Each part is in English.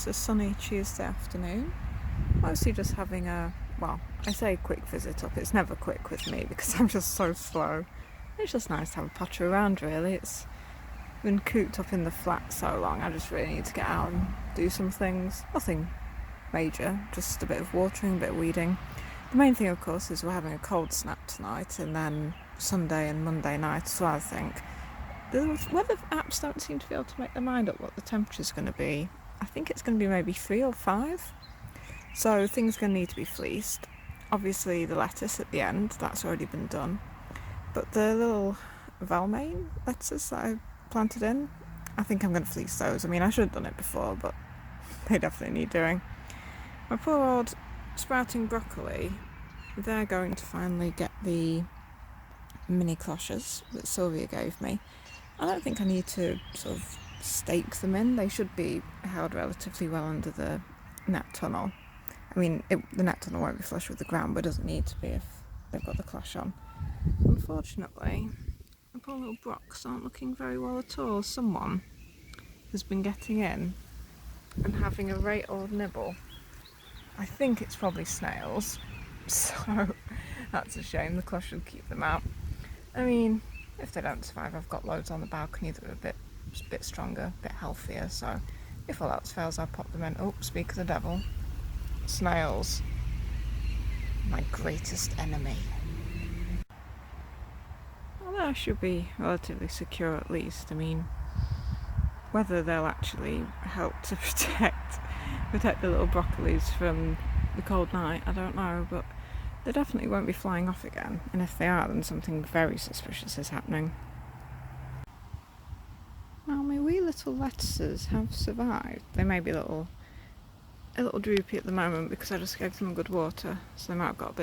It's a sunny Tuesday afternoon. Mostly just having well, I say quick visit up. It's never quick with me because I'm just so slow. It's just nice to have a potter around, really. It's been cooped up in the flat so long, I just really need to get out and do some things. Nothing major, just a bit of watering, a bit of weeding. The main thing, of course, is we're having a cold snap tonight, and then Sunday and Monday night as well, I think. The weather apps don't seem to be able to make their mind up what the temperature's going to be. I think it's going to be maybe 3 or 5. So things are going to need to be fleeced. Obviously the lettuce at the end, that's already been done. But the little Valmain lettuces that I planted in, I think I'm going to fleece those. I mean, I should have done it before, but they definitely need doing. My poor old sprouting broccoli, they're going to finally get the mini cloches that Sylvia gave me. I don't think I need to sort of stake them in. They should be held relatively well under the net tunnel. I mean, the net tunnel won't be flush with the ground, but it doesn't need to be if they've got the cloche on. Unfortunately, the poor little brocks aren't looking very well at all. Someone has been getting in and having a right old nibble. I think it's probably snails, so that's a shame. The cloche should keep them out. I mean, if they don't survive, I've got loads on the balcony that are a bit stronger, a bit healthier, so if all else fails, I'll pop them in. Oh, speak of the devil. Snails. My greatest enemy. Well, that should be relatively secure at least. I mean, whether they'll actually help to protect the little broccolis from the cold night, I don't know, but they definitely won't be flying off again, and if they are, then something very suspicious is happening. Now, my wee little lettuces have survived. They may be a little droopy at the moment because I just gave them good water, so they might have got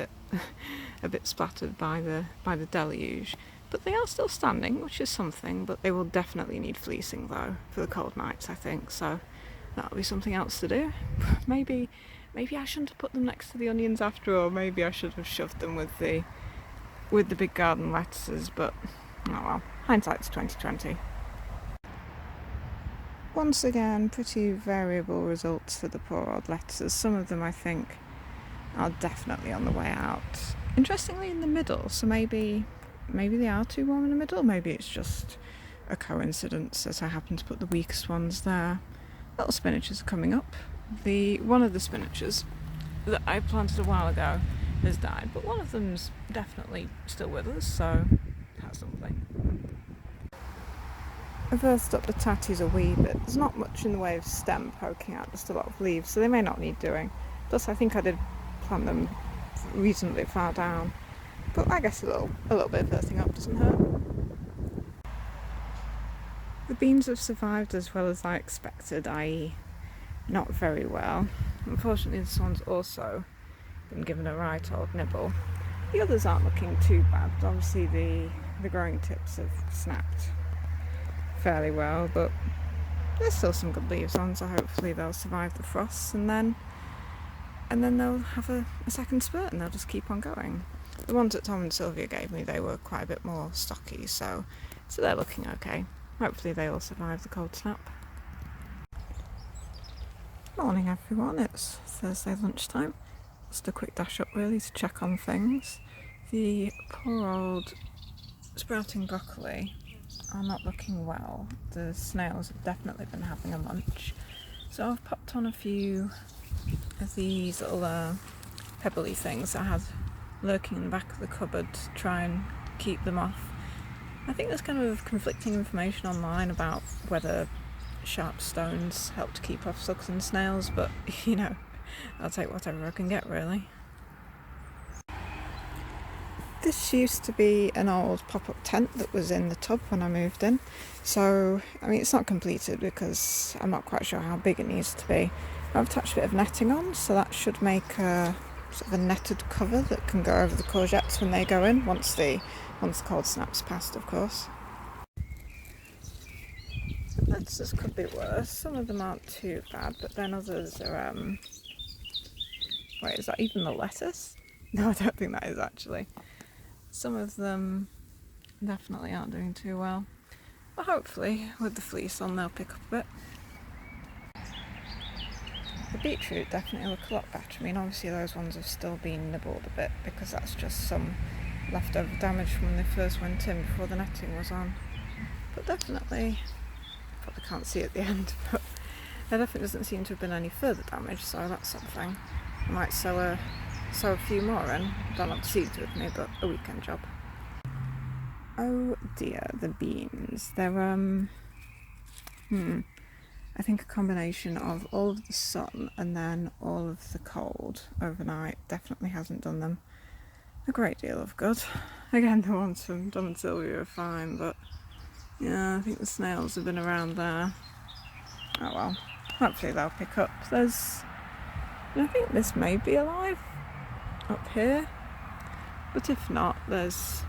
a bit splattered by the deluge. But they are still standing, which is something, but they will definitely need fleecing though for the cold nights, I think, so that'll be something else to do. Maybe I shouldn't have put them next to the onions after all. Maybe I should have shoved them with the big garden lettuces, but oh well, hindsight's 2020. Once again, pretty variable results for the poor old lettuces. Some of them, I think, are definitely on the way out. Interestingly, in the middle, so maybe they are too warm in the middle. Maybe it's just a coincidence that I happen to put the weakest ones there. Little spinaches are coming up. One of the spinaches that I planted a while ago has died, but one of them's definitely still with us, so that's something. I've earthed up the tatties a wee bit. There's not much in the way of stem poking out, just a lot of leaves, so they may not need doing. Plus, I think I did plant them reasonably far down, but I guess a little bit of earthing up doesn't hurt. The beans have survived as well as I expected, i.e. not very well. Unfortunately, this one's also been given a right old nibble. The others aren't looking too bad, but obviously the growing tips have snapped fairly well, but there's still some good leaves on, so hopefully they'll survive the frosts, and then they'll have a second spurt and they'll just keep on going. The ones that Tom and Sylvia gave me, they were quite a bit more stocky, so they're looking okay. Hopefully they all survive the cold snap. Morning everyone, it's Thursday lunchtime. Just a quick dash up really to check on things. The poor old sprouting broccoli are not looking well. The snails have definitely been having a munch. So I've popped on a few of these little pebbly things I had lurking in the back of the cupboard to try and keep them off. I think there's kind of conflicting information online about whether sharp stones help to keep off slugs and snails, but you know, I'll take whatever I can get really. This used to be an old pop-up tent that was in the tub when I moved in, so I mean it's not completed because I'm not quite sure how big it needs to be. I've attached a bit of netting on, so that should make a sort of a netted cover that can go over the courgettes when they go in, once the cold snap's passed, of course. The lettuces could be worse. Some of them aren't too bad, but then others are wait, is that even the lettuce? No, I don't think that is actually. Some of them definitely aren't doing too well, but hopefully with the fleece on they'll pick up a bit. beetroot definitely look a lot better. I mean, obviously those ones have still been nibbled a bit because that's just some leftover damage from when they first went in before the netting was on. But definitely, probably can't see at the end, but there definitely doesn't seem to have been any further damage, so that's something. I might sow a few more in. Don't have the seeds with me, but a weekend job. Oh dear, the beans. They're I think a combination of all of the sun and then all of the cold overnight definitely hasn't done them a great deal of good. Again, the ones from Dom and Sylvia are fine, but yeah, I think the snails have been around there. Oh well, hopefully they'll pick up. I think this may be alive up here, but if not, there's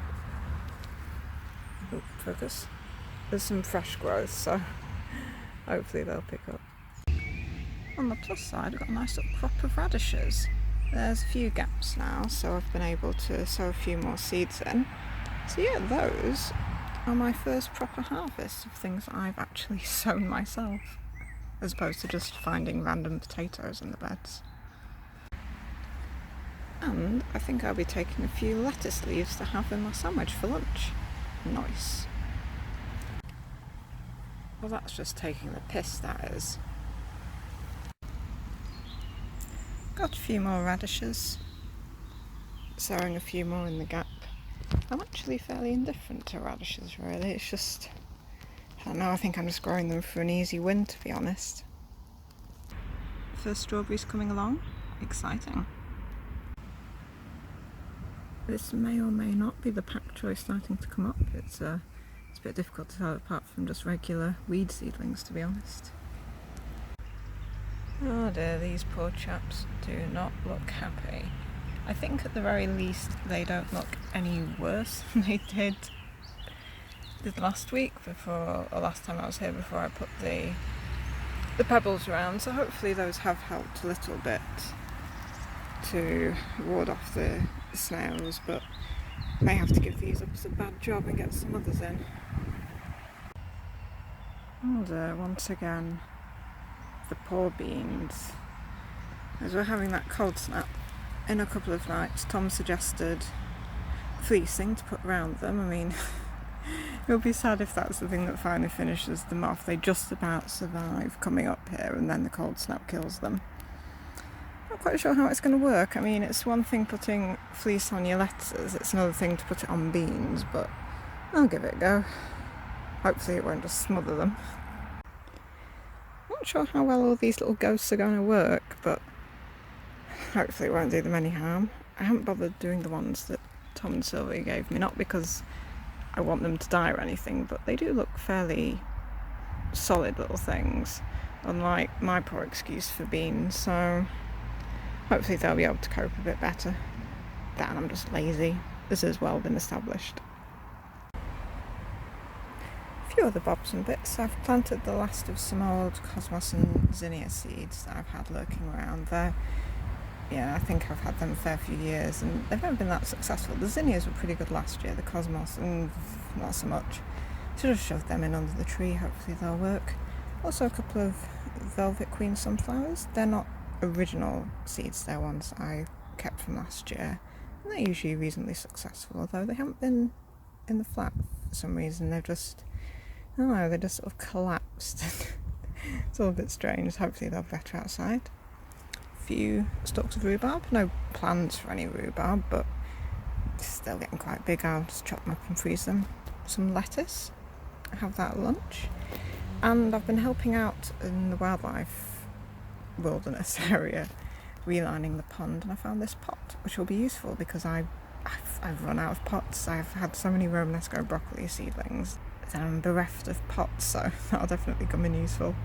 some fresh growth, so hopefully they'll pick up. On the plus side, I've got a nice little crop of radishes. There's a few gaps now, so I've been able to sow a few more seeds in. So yeah, those are my first proper harvest of things that I've actually sown myself, as opposed to just finding random potatoes in the beds. And I think I'll be taking a few lettuce leaves to have in my sandwich for lunch. Nice. Well, that's just taking the piss, that is. Got a few more radishes. Sowing a few more in the gap. I'm actually fairly indifferent to radishes, really. It's just, I don't know, I think I'm just growing them for an easy win, to be honest. First strawberries coming along. Exciting. This may or may not be the pack choice starting to come up. It's a bit difficult to tell apart from just regular weed seedlings, to be honest. Oh dear, these poor chaps do not look happy. I think at the very least they don't look any worse than they did last week or last time I was here before I put the pebbles around, so hopefully those have helped a little bit to ward off the snails, but may have to give these up as a bad job and get some others in. Oh dear, once again, the poor beans. As we're having that cold snap in a couple of nights, Tom suggested fleecing to put around them. I mean, it would be sad if that's the thing that finally finishes them off. They just about survive coming up here and then the cold snap kills them. Not quite sure how it's going to work. I mean, it's one thing putting fleece on your lettuces, it's another thing to put it on beans, but I'll give it a go. Hopefully it won't just smother them. Not sure how well all these little ghosts are going to work, but hopefully it won't do them any harm. I haven't bothered doing the ones that Tom and Sylvia gave me, not because I want them to die or anything, but they do look fairly solid little things, unlike my poor excuse for beans, so hopefully they'll be able to cope a bit better. That and I'm just lazy. This has well been established. A few other bobs and bits. I've planted the last of some old cosmos and zinnia seeds that I've had lurking around there. Yeah, I think I've had them a fair few years and they've never been that successful. The zinnias were pretty good last year, the cosmos, not so much. So just shoved them in under the tree, hopefully they'll work. Also a couple of velvet queen sunflowers. They're not original seeds, they're ones I kept from last year. And they're usually reasonably successful, although they haven't been in the flat for some reason. They've just, I don't know, they just sort of collapsed. It's all a bit strange. Hopefully they'll be better outside. A few stalks of rhubarb. No plans for any rhubarb, but still getting quite big. I'll just chop them up and freeze them. Some lettuce. Have that at lunch. And I've been helping out in the wildlife wilderness area, relining the pond, and I found this pot, which will be useful because I've run out of pots. I've had so many Romanesco broccoli seedlings that I'm bereft of pots, so that'll definitely come in useful.